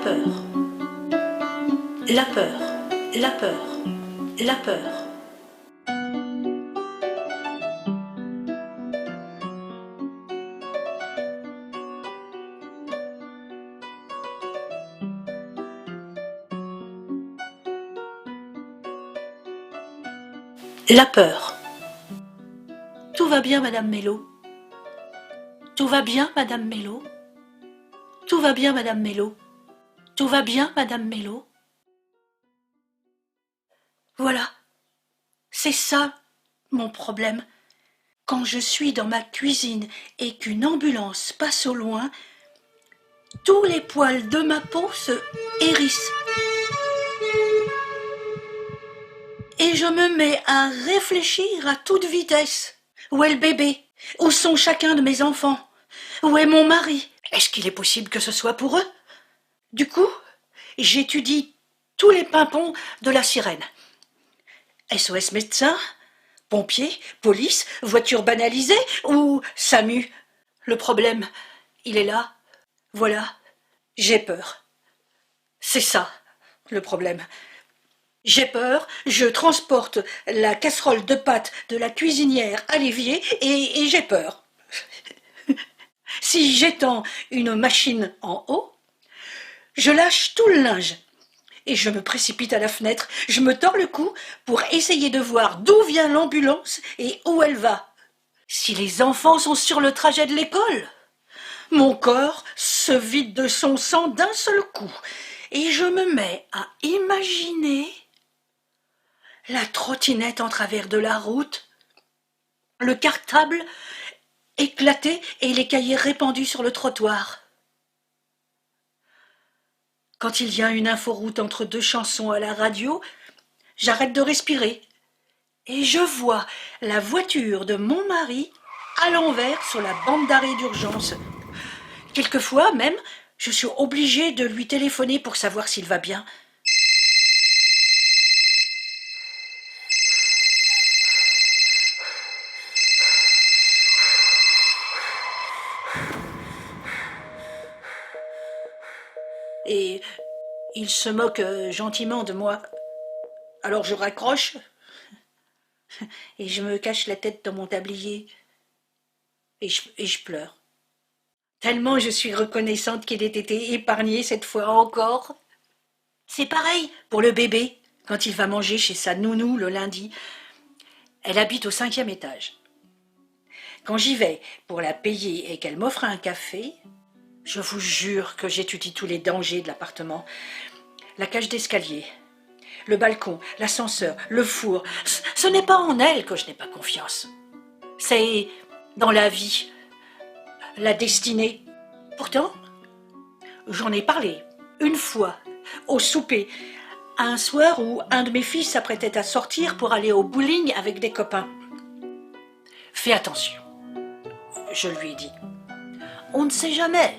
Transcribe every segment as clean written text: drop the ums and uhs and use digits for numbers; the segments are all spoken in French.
peur, la peur, la peur, la peur. La peur. Tout va bien, Madame Mello. Tout va bien, Madame Mello. Tout va bien, Madame Mello. Tout va bien, Madame Mello. Voilà, c'est ça mon problème. Quand je suis dans ma cuisine et qu'une ambulance passe au loin, tous les poils de ma peau se hérissent. Et je me mets à réfléchir à toute vitesse. Où est le bébé? Où sont chacun de mes enfants? Où est mon mari? Est-ce qu'il est possible que ce soit pour eux? Du coup, j'étudie tous les pimpons de la sirène. SOS médecin, pompiers, police, voiture banalisée ou SAMU. Le problème, il est là. Voilà, j'ai peur. C'est ça, le problème. J'ai peur, je transporte la casserole de pâtes de la cuisinière à l'évier et j'ai peur. Si j'étends une machine en haut, je lâche tout le linge et je me précipite à la fenêtre. Je me tords le cou pour essayer de voir d'où vient l'ambulance et où elle va. Si les enfants sont sur le trajet de l'école, mon corps se vide de son sang d'un seul coup et je me mets à imaginer la trottinette en travers de la route, le cartable éclaté et les cahiers répandus sur le trottoir. Quand il y a une inforoute entre deux chansons à la radio, j'arrête de respirer et je vois la voiture de mon mari à l'envers sur la bande d'arrêt d'urgence. Quelquefois même, je suis obligée de lui téléphoner pour savoir s'il va bien. Et il se moque gentiment de moi. Alors je raccroche et je me cache la tête dans mon tablier et je pleure. Tellement je suis reconnaissante qu'il ait été épargné cette fois encore. C'est pareil pour le bébé quand il va manger chez sa nounou le lundi. Elle habite au 5e étage. Quand j'y vais pour la payer et qu'elle m'offre un café, je vous jure que j'étudie tous les dangers de l'appartement. La cage d'escalier, le balcon, l'ascenseur, le four. Ce n'est pas en elle que je n'ai pas confiance. C'est dans la vie, la destinée. Pourtant, j'en ai parlé une fois au souper, un soir où un de mes fils s'apprêtait à sortir pour aller au bowling avec des copains. Fais attention, je lui ai dit. On ne sait jamais.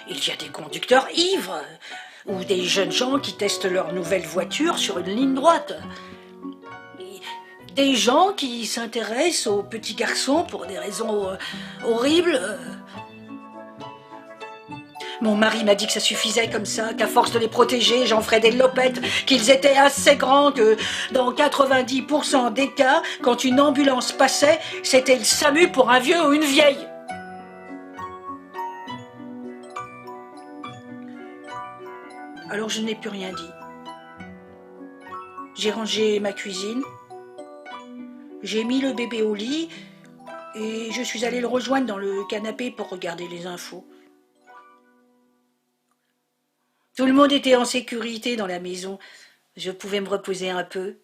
Il y a des conducteurs ivres ou des jeunes gens qui testent leur nouvelle voiture sur une ligne droite. Des gens qui s'intéressent aux petits garçons pour des raisons horribles. Mon mari m'a dit que ça suffisait comme ça, qu'à force de les protéger, j'en ferais des lopettes, qu'ils étaient assez grands que dans 90% des cas, quand une ambulance passait, c'était le SAMU pour un vieux ou une vieille. Alors je n'ai plus rien dit. J'ai rangé ma cuisine, j'ai mis le bébé au lit et je suis allée le rejoindre dans le canapé pour regarder les infos. Tout le monde était en sécurité dans la maison. Je pouvais me reposer un peu.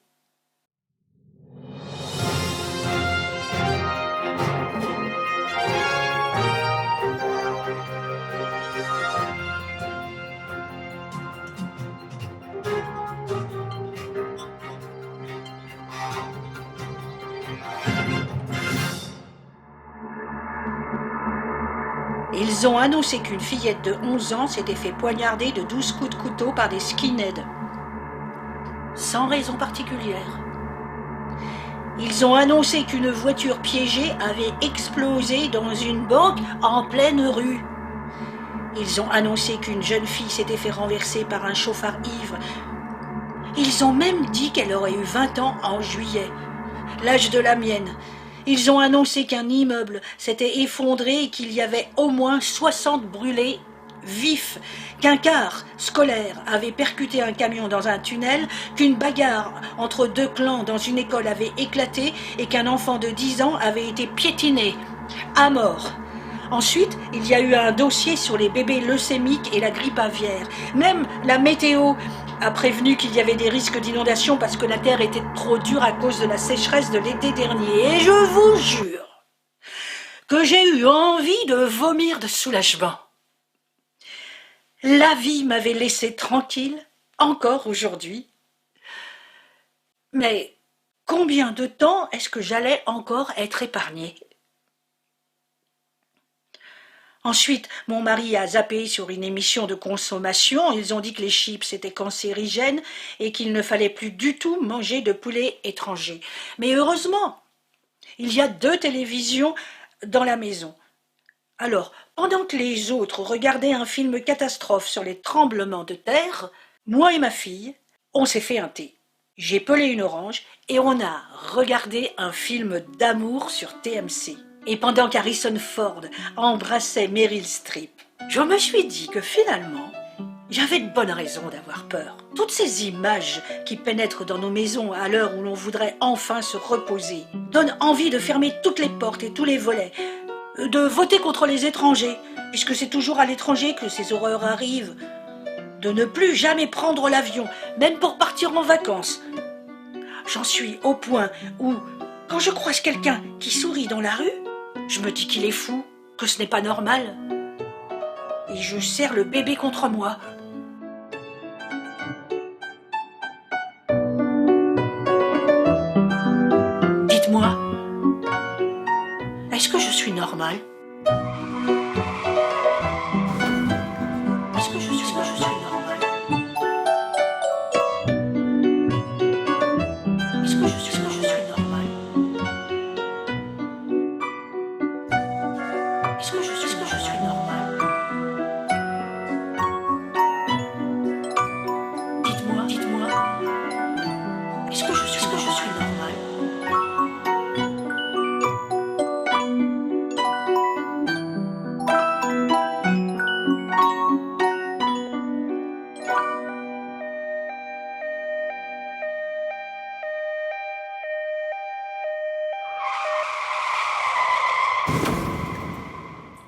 Ils ont annoncé qu'une fillette de 11 ans s'était fait poignarder de 12 coups de couteau par des skinheads. Sans raison particulière. Ils ont annoncé qu'une voiture piégée avait explosé dans une banque en pleine rue. Ils ont annoncé qu'une jeune fille s'était fait renverser par un chauffard ivre. Ils ont même dit qu'elle aurait eu 20 ans en juillet, l'âge de la mienne. Ils ont annoncé qu'un immeuble s'était effondré et qu'il y avait au moins 60 brûlés vifs, qu'un car scolaire avait percuté un camion dans un tunnel, qu'une bagarre entre deux clans dans une école avait éclaté et qu'un enfant de 10 ans avait été piétiné à mort. Ensuite, il y a eu un dossier sur les bébés leucémiques et la grippe aviaire. Même la météo a prévenu qu'il y avait des risques d'inondation parce que la terre était trop dure à cause de la sécheresse de l'été dernier. Et je vous jure que j'ai eu envie de vomir de soulagement. La vie m'avait laissé tranquille, encore aujourd'hui. Mais combien de temps est-ce que j'allais encore être épargnée ? Ensuite, mon mari a zappé sur une émission de consommation. Ils ont dit que les chips étaient cancérigènes et qu'il ne fallait plus du tout manger de poulet étranger. Mais heureusement, il y a 2 télévisions dans la maison. Alors, pendant que les autres regardaient un film catastrophe sur les tremblements de terre, moi et ma fille, on s'est fait un thé. J'ai pelé une orange et on a regardé un film d'amour sur TMC. Et pendant qu'Harrison Ford embrassait Meryl Streep, je me suis dit que finalement, j'avais de bonnes raisons d'avoir peur. Toutes ces images qui pénètrent dans nos maisons à l'heure où l'on voudrait enfin se reposer donnent envie de fermer toutes les portes et tous les volets, de voter contre les étrangers, puisque c'est toujours à l'étranger que ces horreurs arrivent, de ne plus jamais prendre l'avion, même pour partir en vacances. J'en suis au point où, quand je croise quelqu'un qui sourit dans la rue, je me dis qu'il est fou, que ce n'est pas normal. Et je serre le bébé contre moi. Dites-moi, est-ce que je suis normale ? Est-ce que je suis normale ? Est-ce que je suis normale ? Est-ce que je suis normale ? Dites-moi, est-ce que je suis normale ?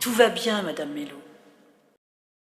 Tout va bien, Madame Mello.